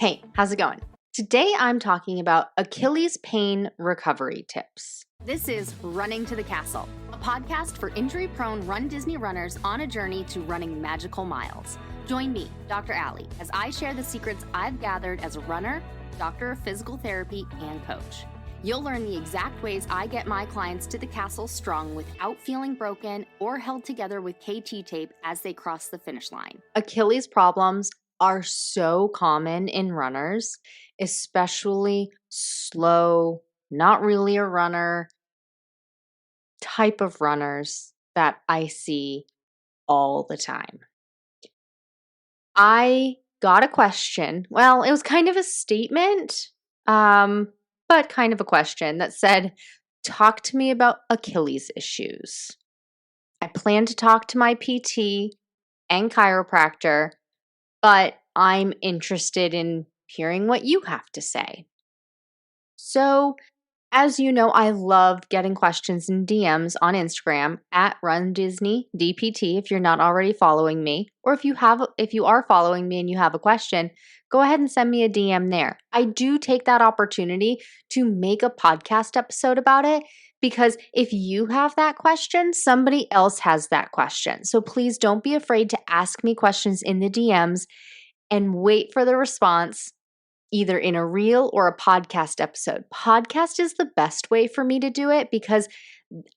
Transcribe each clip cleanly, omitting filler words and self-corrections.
Hey, how's it going? Today I'm talking about Achilles pain recovery tips. This is Running to the Castle, a podcast for injury-prone RunDisney runners on a journey to running magical miles. Join me, Dr. Allie, as I share the secrets I've gathered as a runner, doctor of physical therapy, and coach. You'll learn the exact ways I get my clients to the castle strong without feeling broken or held together with KT tape as they cross the finish line. Achilles problems are so common in runners, especially slow, not really a runner type of runners that I see all the time. I got a question. Well, it was kind of a statement, but kind of a question that said, talk to me about Achilles issues. I plan to talk to my PT and chiropractor, but I'm interested in hearing what you have to say. So, as you know, I love getting questions in DMs on Instagram at runDisney DPT if you're not already following me, or if you are following me and you have a question, go ahead and send me a DM there. I do take that opportunity to make a podcast episode about it because if you have that question, somebody else has that question. So please don't be afraid to ask me questions in the DMs and wait for the response either in a reel or a podcast episode. Podcast is the best way for me to do it because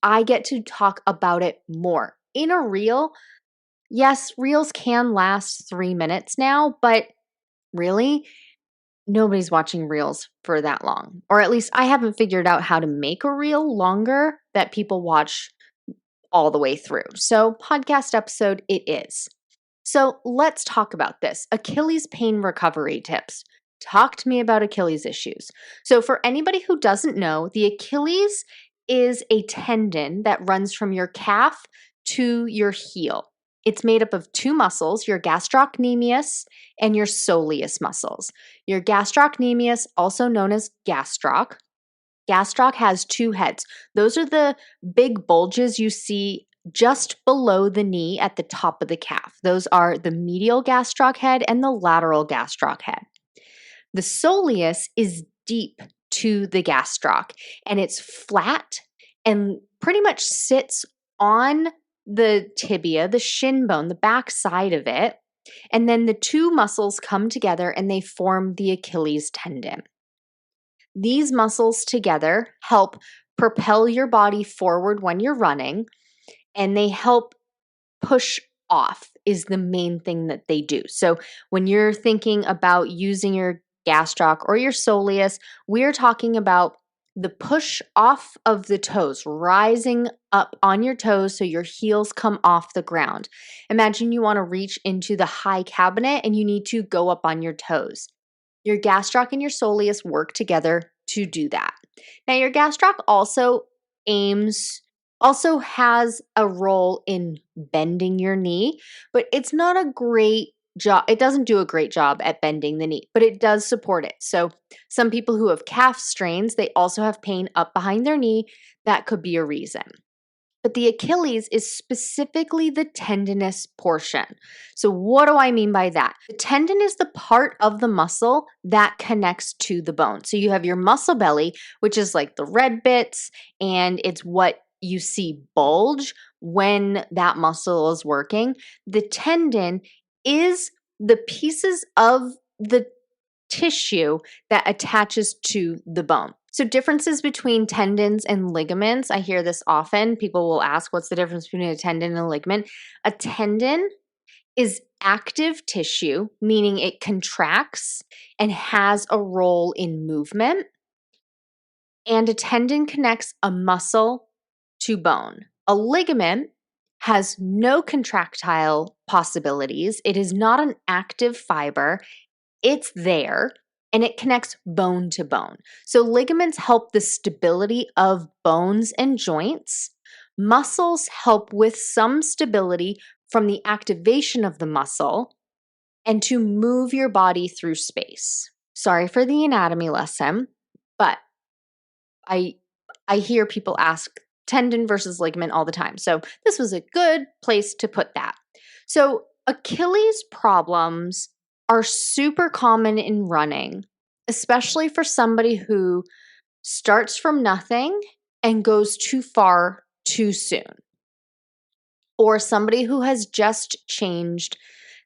I get to talk about it more. In a reel, yes, reels can last 3 minutes now, but really, nobody's watching reels for that long. Or at least I haven't figured out how to make a reel longer that people watch all the way through. So, podcast episode it is. So, let's talk about this. Achilles pain recovery tips. Talk to me about Achilles issues. So, for anybody who doesn't know, the Achilles is a tendon that runs from your calf to your heel. It's made up of two muscles, your gastrocnemius and your soleus muscles. Your gastrocnemius, also known as gastroc. Gastroc has two heads. Those are the big bulges you see just below the knee at the top of the calf. Those are the medial gastroc head and the lateral gastroc head. The soleus is deep to the gastroc and it's flat and pretty much sits on the tibia, the shin bone, the back side of it. And then the two muscles come together and they form the Achilles tendon. These muscles together help propel your body forward when you're running, and they help push off is the main thing that they do. So when you're thinking about using your gastroc or your soleus, we're talking about the push off of the toes, rising up on your toes so your heels come off the ground. Imagine you want to reach into the high cabinet and you need to go up on your toes. Your gastroc and your soleus work together to do that. Now, your gastroc also has a role in bending your knee, but it's not a great job. It doesn't do a great job at bending the knee, but it does support it. So some people who have calf strains, they also have pain up behind their knee. That could be a reason. But the Achilles is specifically the tendinous portion. So what do I mean by that? The tendon is the part of the muscle that connects to the bone. So you have your muscle belly, which is like the red bits, and it's what you see bulge when that muscle is working. The tendon is the pieces of the tissue that attaches to the bone. So differences between tendons and ligaments, I hear this often. People will ask, what's the difference between a tendon and a ligament? A tendon is active tissue, meaning it contracts and has a role in movement. And a tendon connects a muscle to bone. A ligament has no contractile possibilities. It is not an active fiber. It's there and it connects bone to bone. So ligaments help the stability of bones and joints. Muscles help with some stability from the activation of the muscle and to move your body through space. Sorry for the anatomy lesson, but I hear people ask tendon versus ligament all the time. So this was a good place to put that. So Achilles problems are super common in running, especially for somebody who starts from nothing and goes too far too soon, or somebody who has just changed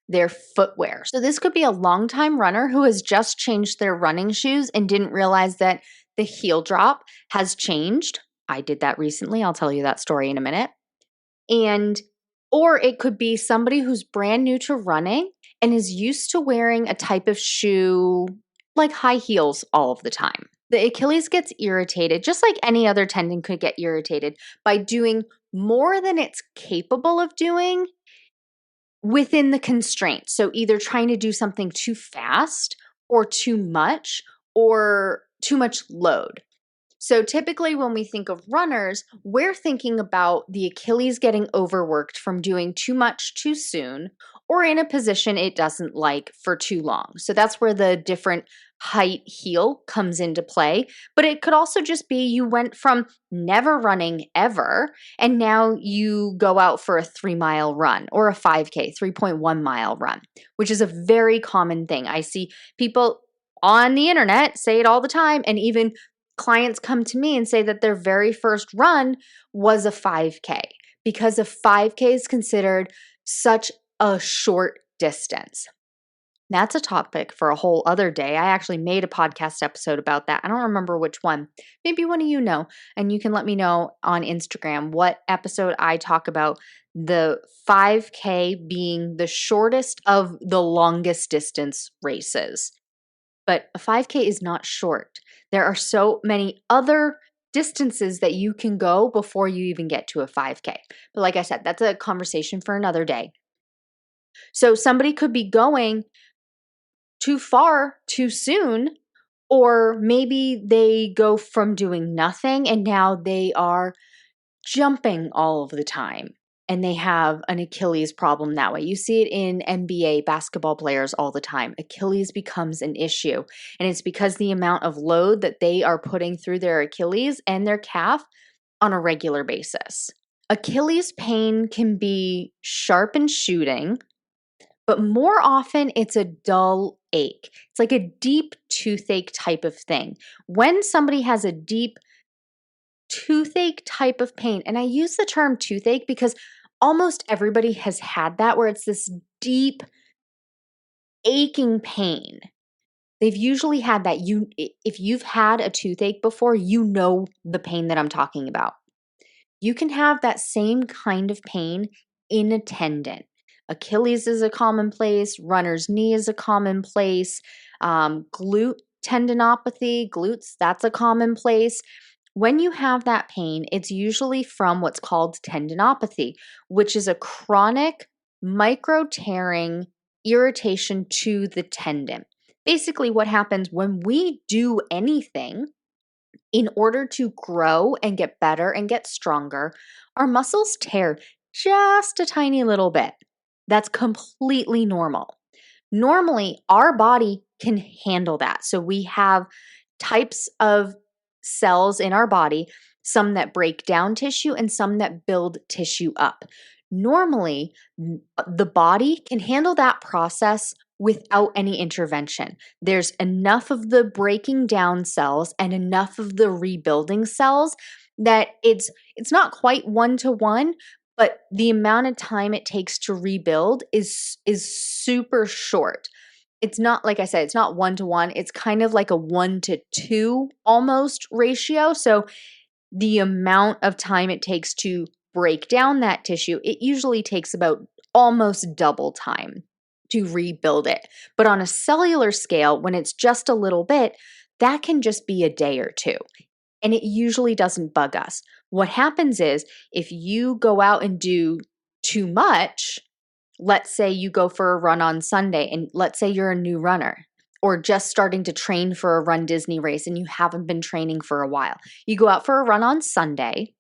their footwear. So this could be a longtime runner who has just changed their running shoes and didn't realize that the heel drop has changed. I did that recently. I'll tell you that story in a minute. And or it could be somebody who's brand new to running and is used to wearing a type of shoe like high heels all of the time. The Achilles gets irritated, just like any other tendon could get irritated, by doing more than it's capable of doing within the constraints. So either trying to do something too fast or too much load. So typically when we think of runners, we're thinking about the Achilles getting overworked from doing too much too soon or in a position it doesn't like for too long. So that's where the different height heel comes into play. But it could also just be you went from never running ever and now you go out for a 3-mile run or a 5K, 3.1-mile run, which is a very common thing. I see people on the internet say it all the time, and even clients come to me and say that their very first run was a 5K because a 5K is considered such a short distance. That's a topic for a whole other day. I actually made a podcast episode about that. I don't remember which one. Maybe one of you know, and you can let me know on Instagram what episode I talk about the 5K being the shortest of the longest distance races. But a 5K is not short. There are so many other distances that you can go before you even get to a 5K. But like I said, that's a conversation for another day. So somebody could be going too far too soon, or maybe they go from doing nothing and now they are jumping all of the time and they have an Achilles problem that way. You see it in NBA basketball players all the time. Achilles becomes an issue, and it's because the amount of load that they are putting through their Achilles and their calf on a regular basis. Achilles pain can be sharp and shooting, but more often it's a dull ache. It's like a deep toothache type of thing. When somebody has a deep toothache type of pain, and I use the term toothache because almost everybody has had that, where it's this deep aching pain. They've usually had that. If you've had a toothache before, you know the pain that I'm talking about. You can have that same kind of pain in a tendon. Achilles is a common place. Runner's knee is a common place. Glute tendinopathy, glutes, that's a common place. When you have that pain, it's usually from what's called tendinopathy, which is a chronic micro tearing irritation to the tendon. Basically, what happens when we do anything in order to grow and get better and get stronger, our muscles tear just a tiny little bit. That's completely normal. Normally, our body can handle that. So we have types of cells in our body, some that break down tissue and some that build tissue up. Normally, the body can handle that process without any intervention. There's enough of the breaking down cells and enough of the rebuilding cells that it's not quite 1-to-1, but the amount of time it takes to rebuild is super short. It's not, like I said, it's not 1-to-1. It's kind of like a 1-to-2 almost ratio. So the amount of time it takes to break down that tissue, it usually takes about almost double time to rebuild it. But on a cellular scale, when it's just a little bit, that can just be a day or two. And it usually doesn't bug us. What happens is if you go out and do too much, let's say you go for a run on Sunday, and let's say you're a new runner or just starting to train for a runDisney race and you haven't been training for a while. You go out for a run on Sunday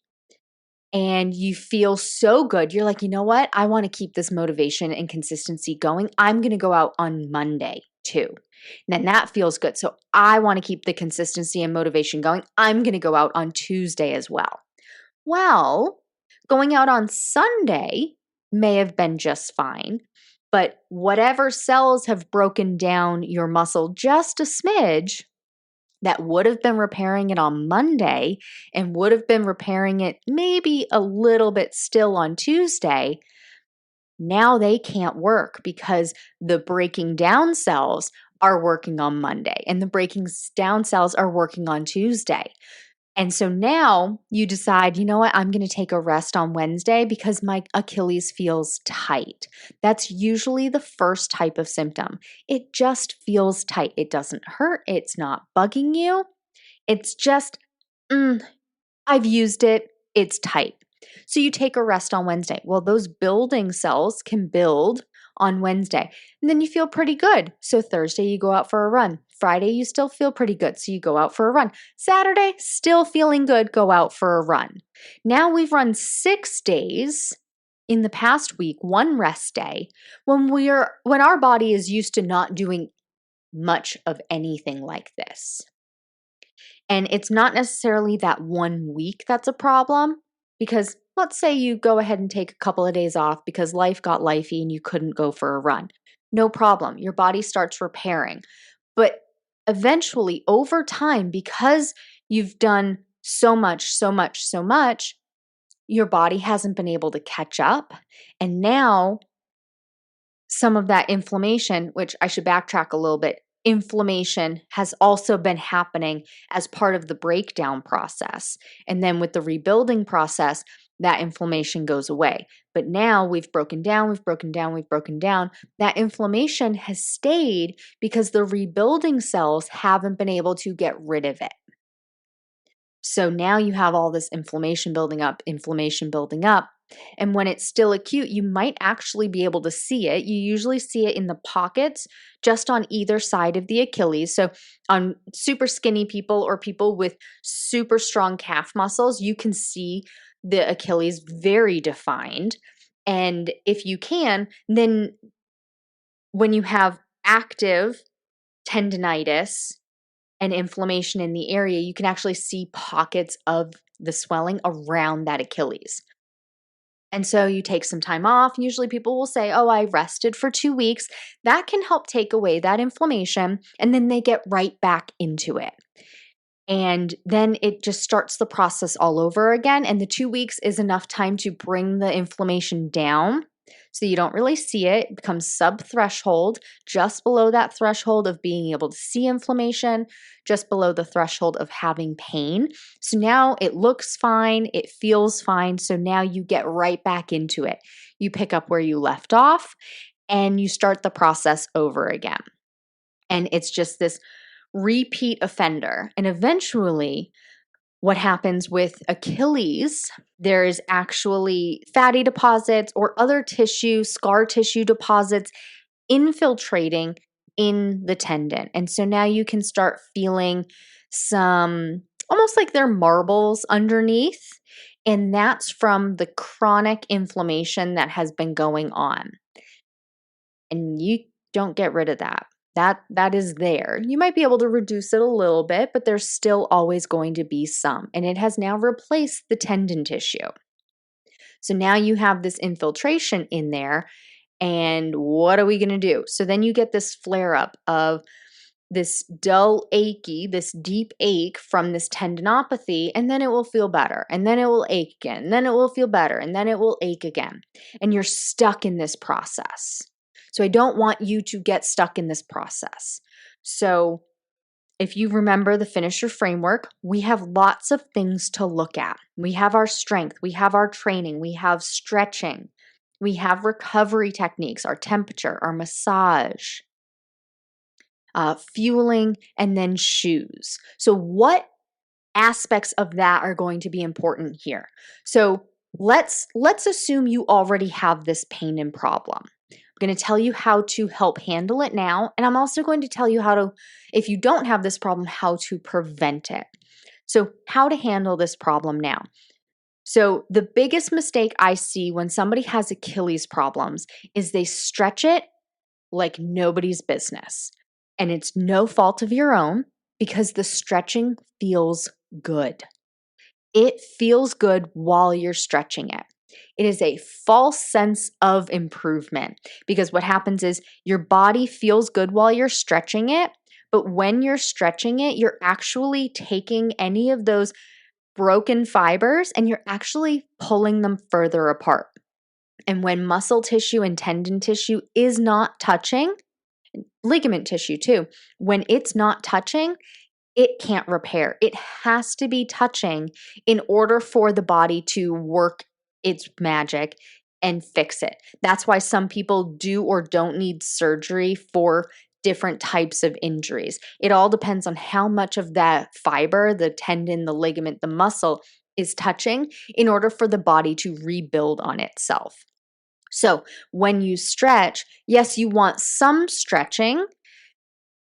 and you feel so good. You're like, you know what? I want to keep this motivation and consistency going. I'm going to go out on Monday too. And then that feels good. So I want to keep the consistency and motivation going. I'm going to go out on Tuesday as well. Well, going out on Sunday may have been just fine, But whatever cells have broken down your muscle just a smidge that would have been repairing it on Monday and would have been repairing it maybe a little bit still on Tuesday, now they can't work because the breaking down cells are working on Monday and the breaking down cells are working on Tuesday. And so now you decide, you know what, I'm going to take a rest on Wednesday because my Achilles feels tight. That's usually the first type of symptom. It just feels tight. It doesn't hurt. It's not bugging you. It's just, I've used it. It's tight. So you take a rest on Wednesday. Well, those building cells can build on Wednesday, and then you feel pretty good. So Thursday, you go out for a run. Friday, you still feel pretty good. So you go out for a run. Saturday, still feeling good, go out for a run. Now we've run 6 days in the past week, one rest day, when our body is used to not doing much of anything like this. And it's not necessarily that 1 week that's a problem, because let's say you go ahead and take a couple of days off because life got lifey and you couldn't go for a run. No problem. Your body starts repairing. But eventually, over time, because you've done so much, your body hasn't been able to catch up. And now some of that inflammation, which I should backtrack a little bit, inflammation has also been happening as part of the breakdown process. And then with the rebuilding process, that inflammation goes away. But now we've broken down. That inflammation has stayed because the rebuilding cells haven't been able to get rid of it. So now you have all this inflammation building up. And when it's still acute, you might actually be able to see it. You usually see it in the pockets just on either side of the Achilles. So on super skinny people or people with super strong calf muscles, you can see the Achilles very defined. And if you can, then when you have active tendinitis and inflammation in the area, you can actually see pockets of the swelling around that Achilles. And so you take some time off. Usually people will say, oh, I rested for 2 weeks. That can help take away that inflammation, and then they get right back into it. And then it just starts the process all over again. And the 2 weeks is enough time to bring the inflammation down. So you don't really see it. It becomes sub-threshold, just below that threshold of being able to see inflammation, just below the threshold of having pain. So now it looks fine, it feels fine. So now you get right back into it. You pick up where you left off and you start the process over again. And it's just this repeat offender. And eventually, what happens with Achilles, there is actually fatty deposits or other tissue, scar tissue deposits infiltrating in the tendon. And so now you can start feeling some, almost like they're marbles underneath. And that's from the chronic inflammation that has been going on. And you don't get rid of that. That is there. You might be able to reduce it a little bit, but there's still always going to be some. And it has now replaced the tendon tissue. So now you have this infiltration in there. And what are we going to do? So then you get this flare up of this dull, achy, this deep ache from this tendinopathy, and then it will feel better. And then it will ache again. And then it will feel better. And then it will ache again. And you're stuck in this process. So I don't want you to get stuck in this process. So if you remember the finisher framework, we have lots of things to look at. We have our strength, we have our training, we have stretching, we have recovery techniques, our temperature, our massage, fueling, and then shoes. So what aspects of that are going to be important here? So let's assume you already have this pain and problem. I'm going to tell you how to help handle it now. And I'm also going to tell you how to, if you don't have this problem, how to prevent it. So how to handle this problem now. So the biggest mistake I see when somebody has Achilles problems is they stretch it like nobody's business. And it's no fault of your own because the stretching feels good. It feels good while you're stretching it. It is a false sense of improvement because what happens is your body feels good while you're stretching it, but when you're stretching it, you're actually taking any of those broken fibers and you're actually pulling them further apart. And when muscle tissue and tendon tissue is not touching, ligament tissue too, when it's not touching, it can't repair. It has to be touching in order for the body to work its magic and fix it. That's why some people do or don't need surgery for different types of injuries. It all depends on how much of that fiber, the tendon, the ligament, the muscle is touching in order for the body to rebuild on itself. So when you stretch, yes, you want some stretching.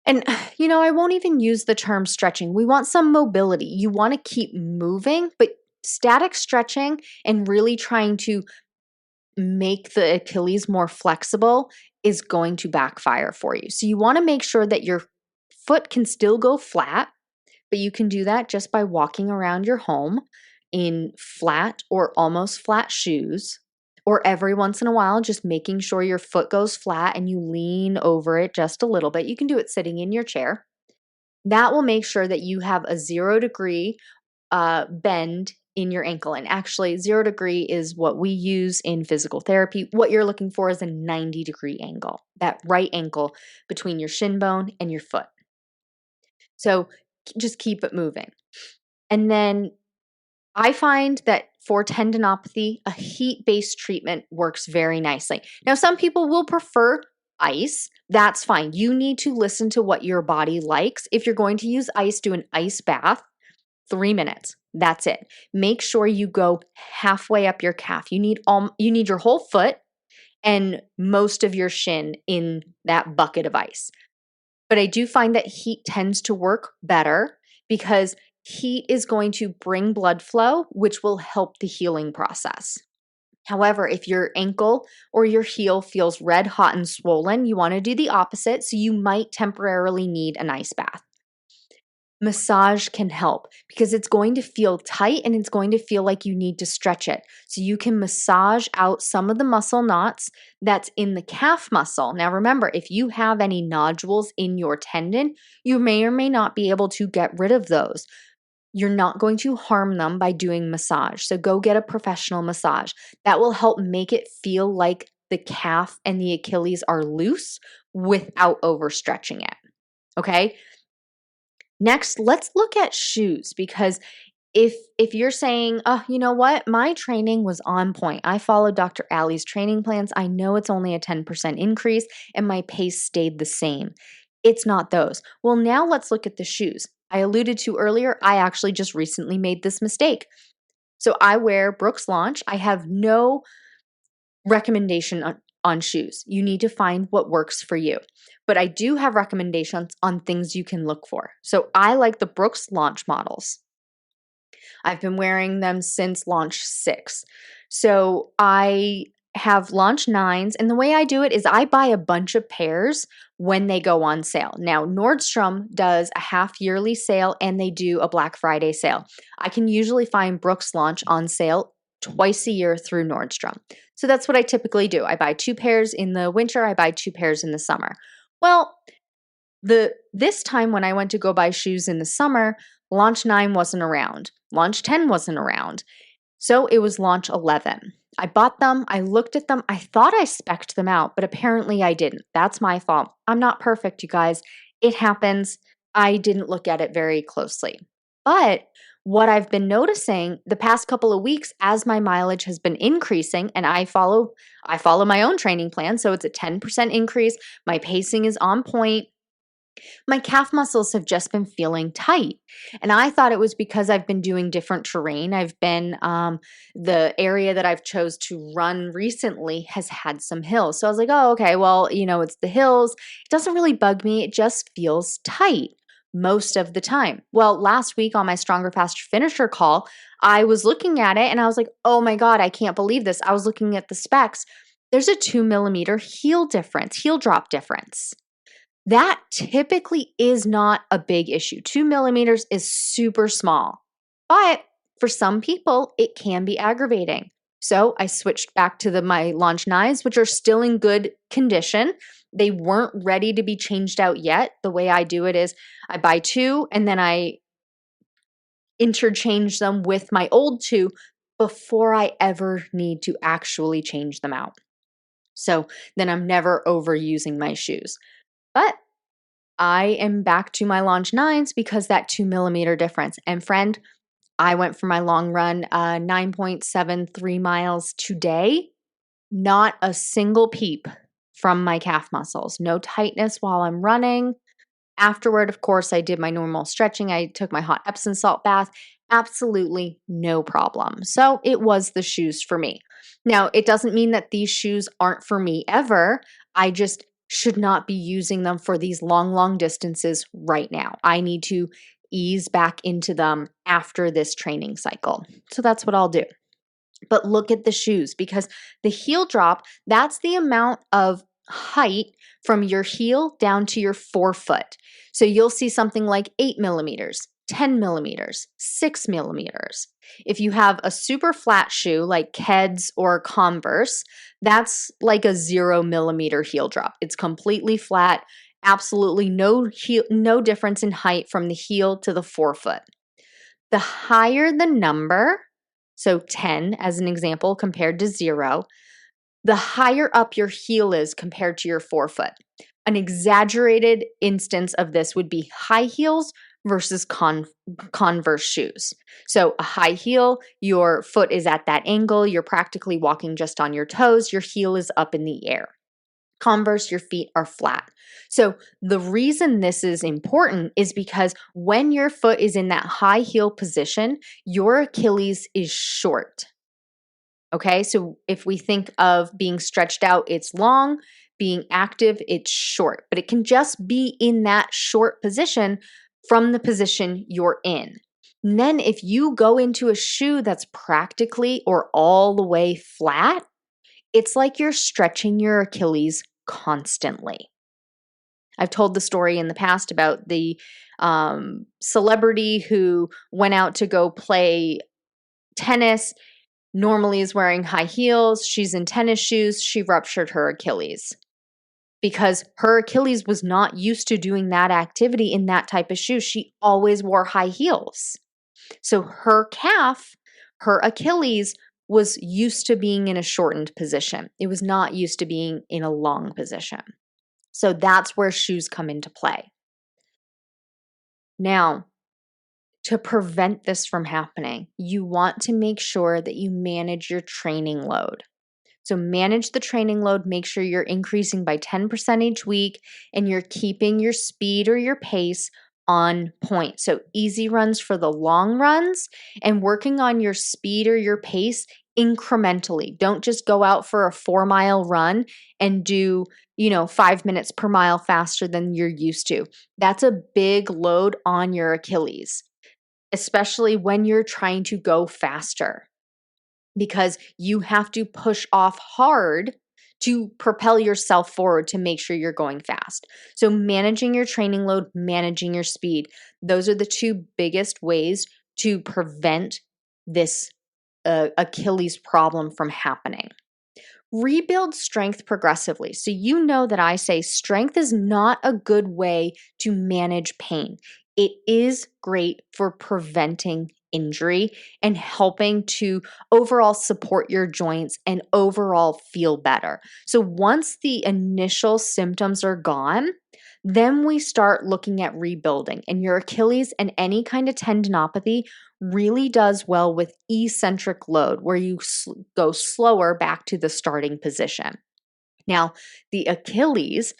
And, I won't even use the term stretching. We want some mobility. You want to keep moving, but static stretching and really trying to make the Achilles more flexible is going to backfire for you. So you want to make sure that your foot can still go flat, but you can do that just by walking around your home in flat or almost flat shoes. Or every once in a while, just making sure your foot goes flat and you lean over it just a little bit. You can do it sitting in your chair. That will make sure that you have a 0-degree bend in your ankle. And actually, 0-degree is what we use in physical therapy. What you're looking for is a 90-degree angle, that right ankle between your shin bone and your foot. So just keep it moving. And then I find that for tendinopathy, a heat-based treatment works very nicely. Now, some people will prefer ice. That's fine. You need to listen to what your body likes. If you're going to use ice, do an ice bath, 3 minutes. That's it. Make sure you go halfway up your calf. You need your whole foot and most of your shin in that bucket of ice. But I do find that heat tends to work better because heat is going to bring blood flow, which will help the healing process. However, if your ankle or your heel feels red hot and swollen, you want to do the opposite. So you might temporarily need an ice bath. Massage can help because it's going to feel tight and it's going to feel like you need to stretch it. So you can massage out some of the muscle knots that's in the calf muscle. Now remember, if you have any nodules in your tendon, you may or may not be able to get rid of those. You're not going to harm them by doing massage. So go get a professional massage. That will help make it feel like the calf and the Achilles are loose without overstretching it. Okay? Next, let's look at shoes because if you're saying, "Oh, you know what? My training was on point. I followed Dr. Allie's training plans. I know it's only a 10% increase and my pace stayed the same." It's not those. Well, now let's look at the shoes. I alluded to earlier, I actually just recently made this mistake. So I wear Brooks Launch. I have no recommendation on shoes. You need to find what works for you. But I do have recommendations on things you can look for. So I like the Brooks Launch models. I've been wearing them since Launch 6. So I have Launch 9s, and the way I do it is I buy a bunch of pairs when they go on sale. Now, Nordstrom does a half yearly sale and they do a Black Friday sale. I can usually find Brooks Launch on sale twice a year through Nordstrom. So that's what I typically do. I buy 2 pairs in the winter, I buy 2 pairs in the summer. Well, this time when I went to go buy shoes in the summer, Launch 9 wasn't around. Launch 10 wasn't around. So it was Launch 11. I bought them, I looked at them, I thought I spec'd them out, but apparently I didn't. That's my fault. I'm not perfect, you guys. It happens. I didn't look at it very closely. But what I've been noticing the past couple of weeks as my mileage has been increasing, and I follow my own training plan, so it's a 10% increase. My pacing is on point. My calf muscles have just been feeling tight. And I thought it was because I've been doing different terrain. I've been, the area that I've chose to run recently has had some hills. So I was like, oh, okay, well, it's the hills. It doesn't really bug me. It just feels tight most of the time. Well, last week on my Stronger, Faster Finisher call, I was looking at it and I was like, oh my God, I can't believe this. I was looking at the specs. There's a 2 millimeter heel drop difference. That typically is not a big issue. 2 millimeters is super small, but for some people, it can be aggravating. So I switched back to my Launch 9s, which are still in good condition. They weren't ready to be changed out yet. The way I do it is I buy two and then I interchange them with my old two before I ever need to actually change them out. So then I'm never overusing my shoes. But I am back to my Launch 9s because that 2 millimeter difference. And friend, I went for my long run, 9.73 miles today. Not a single peep from my calf muscles. No tightness while I'm running. Afterward, of course, I did my normal stretching. I took my hot Epsom salt bath. Absolutely no problem. So it was the shoes for me. Now, it doesn't mean that these shoes aren't for me ever. I just should not be using them for these long, long distances right now. I need to ease back into them after this training cycle. So that's what I'll do. But look at the shoes, because the heel drop, that's the amount of height from your heel down to your forefoot. So you'll see something like 8 millimeters, 10 millimeters, 6 millimeters. If you have a super flat shoe like Keds or Converse, that's like a 0 millimeter heel drop. It's completely flat, absolutely no difference in height from the heel to the forefoot. The higher the number, so 10 as an example compared to 0, the higher up your heel is compared to your forefoot. An exaggerated instance of this would be high heels versus Converse shoes. So a high heel, your foot is at that angle, you're practically walking just on your toes, your heel is up in the air. Converse, your feet are flat. So the reason this is important is because when your foot is in that high heel position, your Achilles is short. Okay, so if we think of being stretched out, it's long, being active, it's short, but it can just be in that short position from the position you're in. And then if you go into a shoe that's practically or all the way flat, it's like you're stretching your Achilles constantly. I've told the story in the past about the celebrity who went out to go play tennis, normally is wearing high heels. She's in tennis shoes. She ruptured her Achilles because her Achilles was not used to doing that activity in that type of shoe. She always wore high heels. So her calf, her Achilles, was used to being in a shortened position. It was not used to being in a long position. So that's where shoes come into play. Now, to prevent this from happening, you want to make sure that you manage your training load. So manage the training load, make sure you're increasing by 10% each week and you're keeping your speed or your pace on point. So easy runs for the long runs and working on your speed or your pace incrementally. Don't just go out for a 4-mile run and do 5 minutes per mile faster than you're used to. That's a big load on your Achilles, especially when you're trying to go faster, because you have to push off hard to propel yourself forward to make sure you're going fast. So managing your training load, managing your speed, those are the two biggest ways to prevent this Achilles problem from happening. Rebuild strength progressively. So you know that I say strength is not a good way to manage pain. It is great for preventing injury and helping to overall support your joints and overall feel better. So once the initial symptoms are gone, then we start looking at rebuilding. And your Achilles and any kind of tendinopathy really does well with eccentric load, where you go slower back to the starting position. Now, the Achilles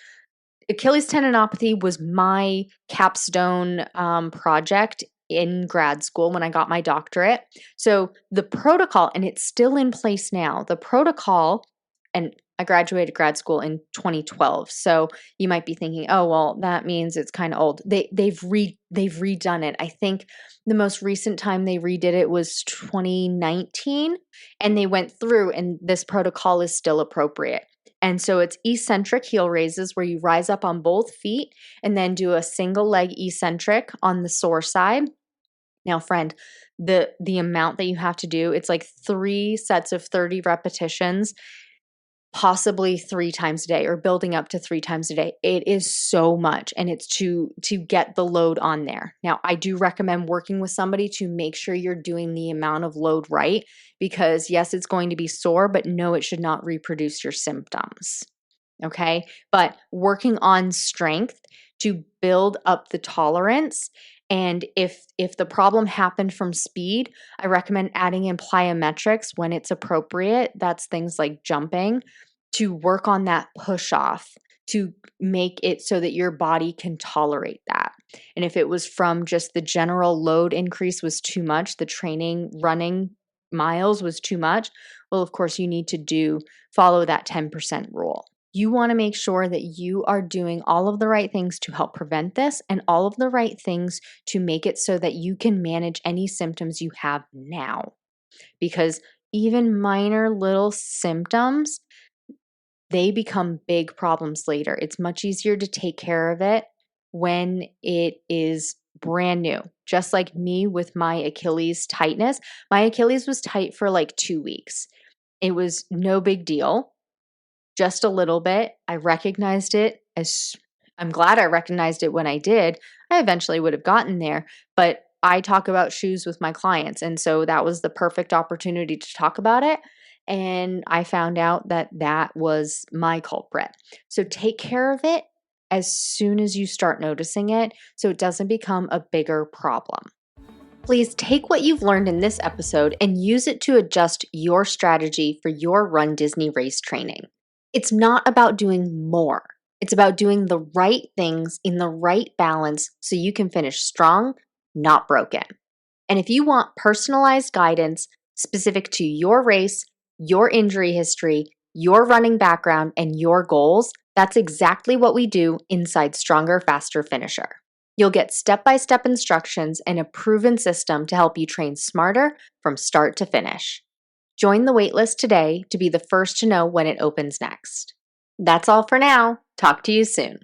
tendinopathy was my capstone project in grad school when I got my doctorate. So the protocol, and it's still in place now, the protocol, and I graduated grad school in 2012. So you might be thinking, oh, well, that means it's kind of old. They've redone it. I think the most recent time they redid it was 2019, and they went through, and this protocol is still appropriate. And so it's eccentric heel raises, where you rise up on both feet and then do a single leg eccentric on the sore side. Now, friend, the amount that you have to do, it's like 3 sets of 30 repetitions, possibly 3 times a day or building up to 3 times a day. It is so much, and it's to get the load on there. Now, I do recommend working with somebody to make sure you're doing the amount of load right, because yes, it's going to be sore, but no, it should not reproduce your symptoms. Okay? But working on strength to build up the tolerance. And if the problem happened from speed, I recommend adding in plyometrics when it's appropriate. That's things like jumping, to work on that push off, to make it so that your body can tolerate that. And if it was from just the general load increase was too much, the training running miles was too much, well, of course, you need to follow that 10% rule. You want to make sure that you are doing all of the right things to help prevent this and all of the right things to make it so that you can manage any symptoms you have now. Because even minor little symptoms, they become big problems later. It's much easier to take care of it when it is brand new. Just like me with my Achilles tightness, my Achilles was tight for like 2 weeks. It was no big deal, just a little bit. I recognized it as I'm glad I recognized it when I did. I eventually would have gotten there, but I talk about shoes with my clients. And so that was the perfect opportunity to talk about it. And I found out that that was my culprit. So take care of it as soon as you start noticing it so it doesn't become a bigger problem. Please take what you've learned in this episode and use it to adjust your strategy for your RunDisney race training. It's not about doing more. It's about doing the right things in the right balance so you can finish strong, not broken. And if you want personalized guidance specific to your race, your injury history, your running background, and your goals, that's exactly what we do inside Stronger, Faster, Finisher. You'll get step-by-step instructions and a proven system to help you train smarter from start to finish. Join the waitlist today to be the first to know when it opens next. That's all for now. Talk to you soon.